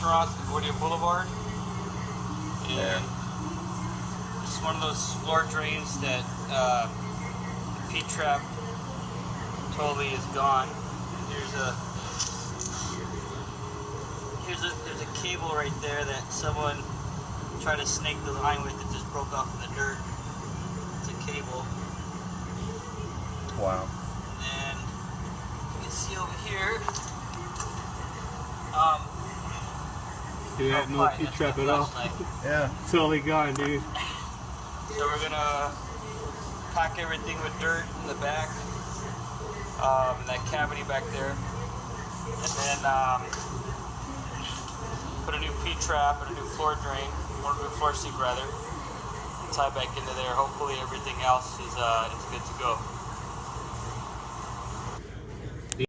restaurant, Concordia Boulevard. And it's one of those floor drains that the P-trap totally is gone. There's a cable right there that someone tried to snake the line with. It just broke off in the dirt. It's a cable. Wow. And you can see over here. You had no P-trap at all. Yeah. Totally gone, dude. So we're gonna pack everything with dirt in the back, in that cavity back there, and then put a new P-trap and a new floor drain, or a new floor seat rather, and tie back into there. Hopefully everything else is good to go.